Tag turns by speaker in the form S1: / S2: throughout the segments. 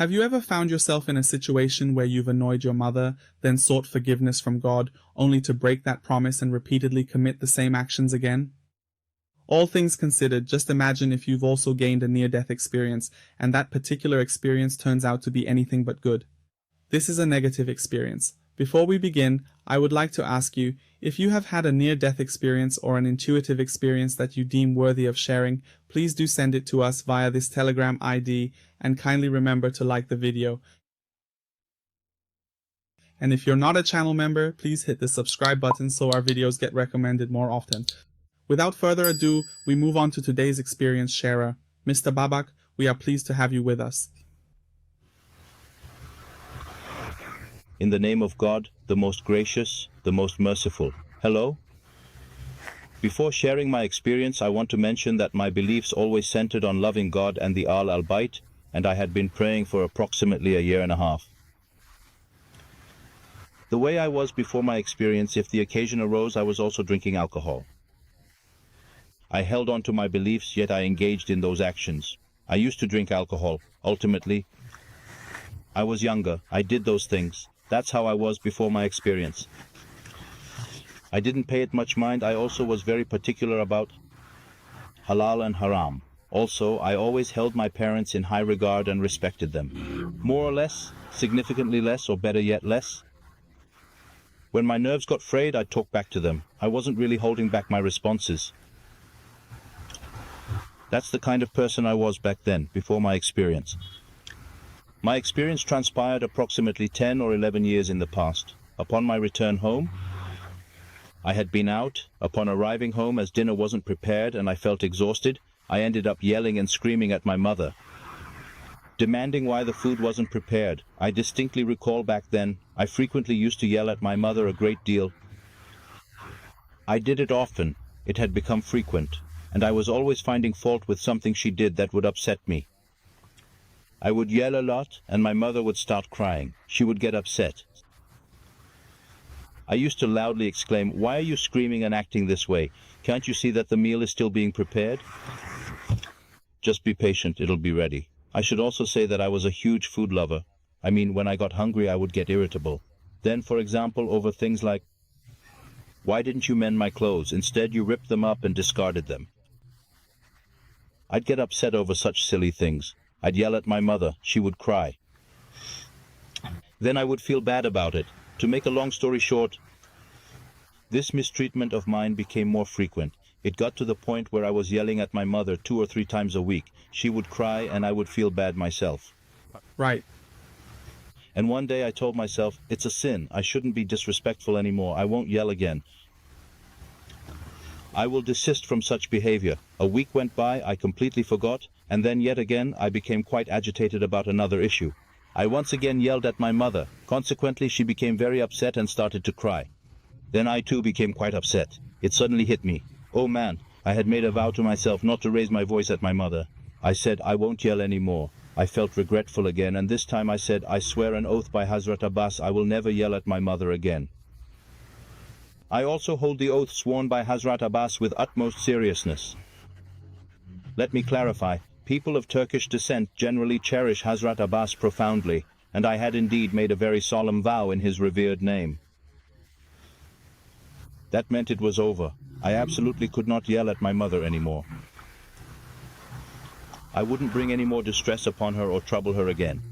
S1: Have you ever found yourself in a situation where you've annoyed your mother, then sought forgiveness from God, only to break that promise and repeatedly commit the same actions again? All things considered, just imagine if you've also gained a near-death experience, and that particular experience turns out to be anything but good. This is a negative experience. Before we begin, I would like to ask you, if you have had a near-death experience or an intuitive experience that you deem worthy of sharing, please do send it to us via this Telegram ID, and kindly remember to like the video. And if you're not a channel member, please hit the subscribe button so our videos get recommended more often. Without further ado, we move on to today's experience sharer. Mr. Babak, we are pleased to have you with us.
S2: In the name of God, the most gracious, the most merciful. Hello? Before sharing my experience, I want to mention that my beliefs always centered on loving God and the Al-Bayt, and I had been praying for approximately a year and a half. The way I was before my experience, if the occasion arose, I was also drinking alcohol. I held on to my beliefs, yet I engaged in those actions. I used to drink alcohol. Ultimately, I was younger. I did those things. That's how I was before my experience. I didn't pay it much mind. I also was very particular about halal and haram. Also, I always held my parents in high regard and respected them. More or less, significantly less, or better yet, less. When my nerves got frayed, I'd talk back to them. I wasn't really holding back my responses. That's the kind of person I was back then, before my experience. My experience transpired approximately 10 or 11 years in the past. Upon my return home, I had been out. Upon arriving home, as dinner wasn't prepared and I felt exhausted, I ended up yelling and screaming at my mother, demanding why the food wasn't prepared. I distinctly recall back then, I frequently used to yell at my mother a great deal. I did it often. It had become frequent. And I was always finding fault with something she did that would upset me. I would yell a lot, and my mother would start crying. She would get upset. I used to loudly exclaim, "Why are you screaming and acting this way? Can't you see that the meal is still being prepared? Just be patient, it'll be ready." I should also say that I was a huge food lover. I mean, when I got hungry, I would get irritable. Then, for example, over things like, "Why didn't you mend my clothes? Instead, you ripped them up and discarded them." I'd get upset over such silly things. I'd yell at my mother. She would cry. Then I would feel bad about it. To make a long story short, this mistreatment of mine became more frequent. It got to the point where I was yelling at my mother 2 or 3 times a week. She would cry and I would feel bad myself.
S1: Right.
S2: And one day I told myself, it's a sin. I shouldn't be disrespectful anymore. I won't yell again. I will desist from such behavior. A week went by, I completely forgot, and then yet again I became quite agitated about another issue. I once again yelled at my mother. Consequently, she became very upset and started to cry. Then I too became quite upset. It suddenly hit me. Oh man, I had made a vow to myself not to raise my voice at my mother. I said, I won't yell anymore. I felt regretful again, and this time I said, I swear an oath by Hazrat Abbas, I will never yell at my mother again. I also hold the oath sworn by Hazrat Abbas with utmost seriousness. Let me clarify, people of Turkish descent generally cherish Hazrat Abbas profoundly, and I had indeed made a very solemn vow in his revered name. That meant it was over. I absolutely could not yell at my mother anymore. I wouldn't bring any more distress upon her or trouble her again.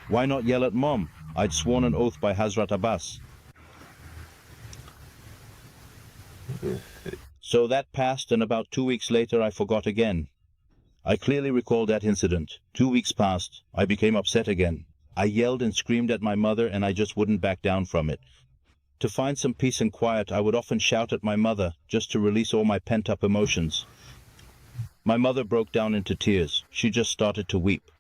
S2: Why not yell at Mom? I'd sworn an oath by Hazrat Abbas. So that passed, and about 2 weeks later I forgot again. I clearly recall that incident. 2 weeks passed. I became upset again. I yelled and screamed at my mother, and I just wouldn't back down from it. To find some peace and quiet, I would often shout at my mother, just to release all my pent-up emotions. My mother broke down into tears. She just started to weep.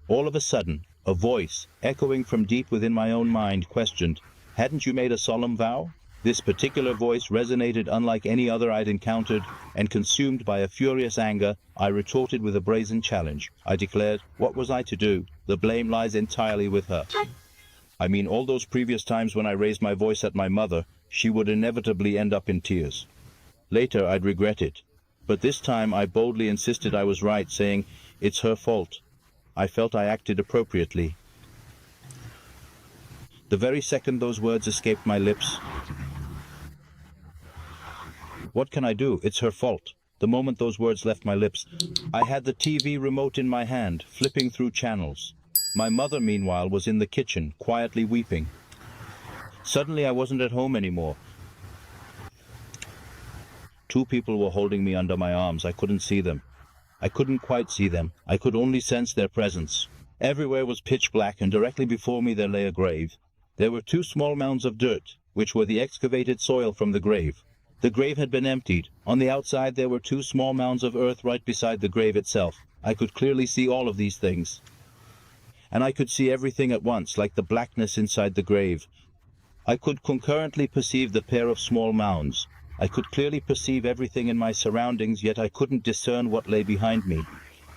S2: All of a sudden, a voice, echoing from deep within my own mind, questioned, "Hadn't you made a solemn vow?" This particular voice resonated unlike any other I'd encountered, and consumed by a furious anger, I retorted with a brazen challenge. I declared, what was I to do? The blame lies entirely with her. I mean, all those previous times when I raised my voice at my mother, she would inevitably end up in tears. Later, I'd regret it. But this time I boldly insisted I was right, saying, it's her fault. I felt I acted appropriately. The very second those words escaped my lips, "What can I do? It's her fault." The moment those words left my lips, I had the TV remote in my hand, flipping through channels. My mother, meanwhile, was in the kitchen, quietly weeping. Suddenly I wasn't at home anymore. Two people were holding me under my arms. I couldn't see them. I couldn't quite see them. I could only sense their presence. Everywhere was pitch black, and directly before me there lay a grave. There were two small mounds of dirt, which were the excavated soil from the grave. The grave had been emptied. On the outside there were two small mounds of earth right beside the grave itself. I could clearly see all of these things. And I could see everything at once, like the blackness inside the grave. I could concurrently perceive the pair of small mounds. I could clearly perceive everything in my surroundings, yet I couldn't discern what lay behind me.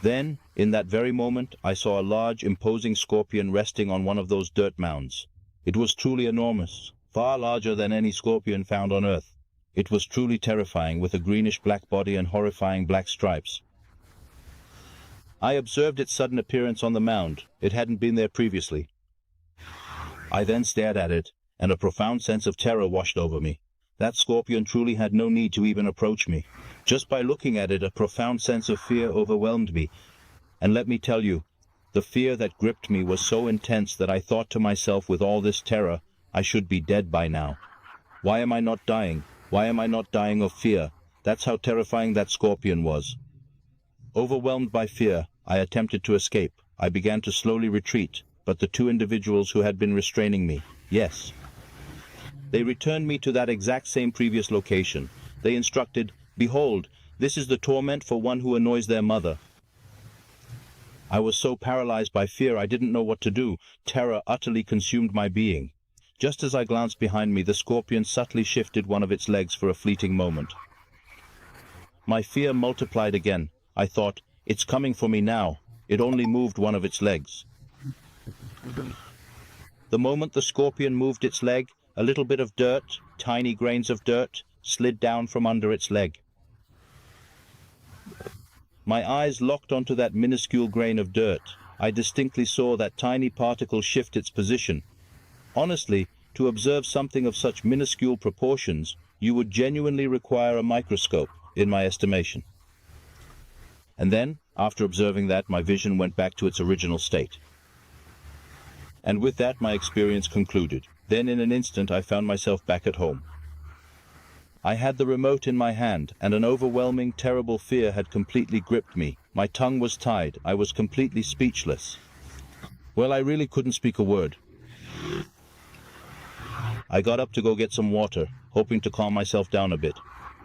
S2: Then, in that very moment, I saw a large, imposing scorpion resting on one of those dirt mounds. It was truly enormous, far larger than any scorpion found on Earth. It was truly terrifying, with a greenish-black body and horrifying black stripes. I observed its sudden appearance on the mound. It hadn't been there previously. I then stared at it, and a profound sense of terror washed over me. That scorpion truly had no need to even approach me. Just by looking at it, a profound sense of fear overwhelmed me. And let me tell you, the fear that gripped me was so intense that I thought to myself, with all this terror, I should be dead by now. Why am I not dying? Why am I not dying of fear? That's how terrifying that scorpion was. Overwhelmed by fear, I attempted to escape. I began to slowly retreat, but the two individuals who had been restraining me, yes, they returned me to that exact same previous location. They instructed, "Behold, this is the torment for one who annoys their mother." I was so paralyzed by fear I didn't know what to do. Terror utterly consumed my being. Just as I glanced behind me, the scorpion subtly shifted one of its legs for a fleeting moment. My fear multiplied again. I thought, "It's coming for me now." It only moved one of its legs. The moment the scorpion moved its leg, a little bit of dirt, tiny grains of dirt, slid down from under its leg. My eyes locked onto that minuscule grain of dirt. I distinctly saw that tiny particle shift its position. Honestly, to observe something of such minuscule proportions, you would genuinely require a microscope, in my estimation. And then, after observing that, my vision went back to its original state. And with that, my experience concluded. Then in an instant I found myself back at home. I had the remote in my hand, and an overwhelming, terrible fear had completely gripped me. My tongue was tied. I was completely speechless. Well, I really couldn't speak a word. I got up to go get some water, hoping to calm myself down a bit.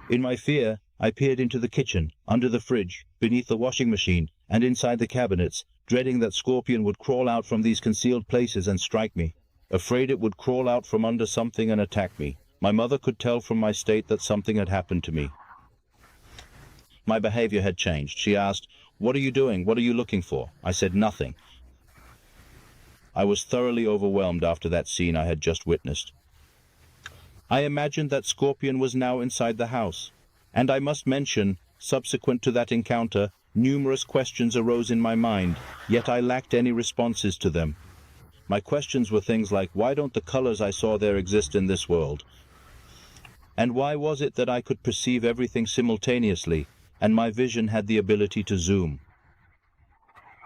S2: In my fear, I peered into the kitchen, under the fridge, beneath the washing machine, and inside the cabinets, dreading that scorpion would crawl out from these concealed places and strike me. Afraid it would crawl out from under something and attack me. My mother could tell from my state that something had happened to me. My behavior had changed. She asked, "What are you doing? What are you looking for?" I said nothing. I was thoroughly overwhelmed after that scene I had just witnessed. I imagined that scorpion was now inside the house. And I must mention, subsequent to that encounter, numerous questions arose in my mind, yet I lacked any responses to them. My questions were things like, why don't the colors I saw there exist in this world? And why was it that I could perceive everything simultaneously, and my vision had the ability to zoom?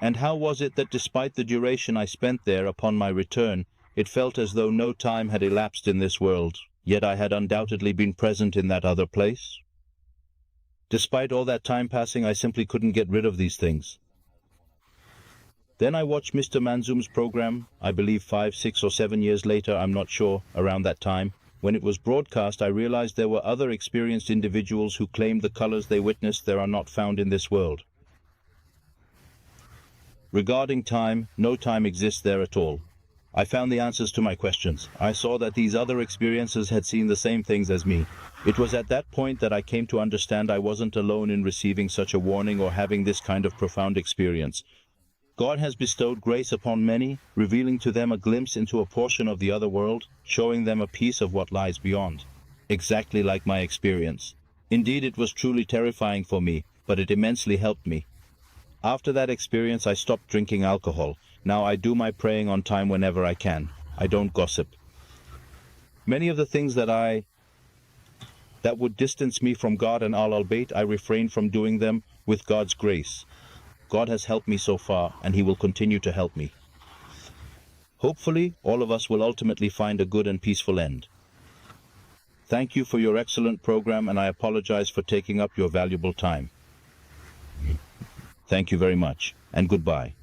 S2: And how was it that despite the duration I spent there upon my return, it felt as though no time had elapsed in this world, yet I had undoubtedly been present in that other place? Despite all that time passing, I simply couldn't get rid of these things. Then I watched Mr. Manzoom's program, I believe 5, 6, or 7 years later, I'm not sure, around that time. When it was broadcast, I realized there were other experienced individuals who claimed the colors they witnessed there are not found in this world. Regarding time, no time exists there at all. I found the answers to my questions. I saw that these other experiencers had seen the same things as me. It was at that point that I came to understand I wasn't alone in receiving such a warning or having this kind of profound experience. God has bestowed grace upon many, revealing to them a glimpse into a portion of the other world, showing them a piece of what lies beyond. Exactly like my experience. Indeed, it was truly terrifying for me, but it immensely helped me. After that experience, I stopped drinking alcohol. Now I do my praying on time whenever I can. I don't gossip. Many of the things that would distance me from God and al-Bayt, I refrain from doing them with God's grace. God has helped me so far, and He will continue to help me. Hopefully, all of us will ultimately find a good and peaceful end. Thank you for your excellent program, and I apologize for taking up your valuable time. Thank you very much, and goodbye.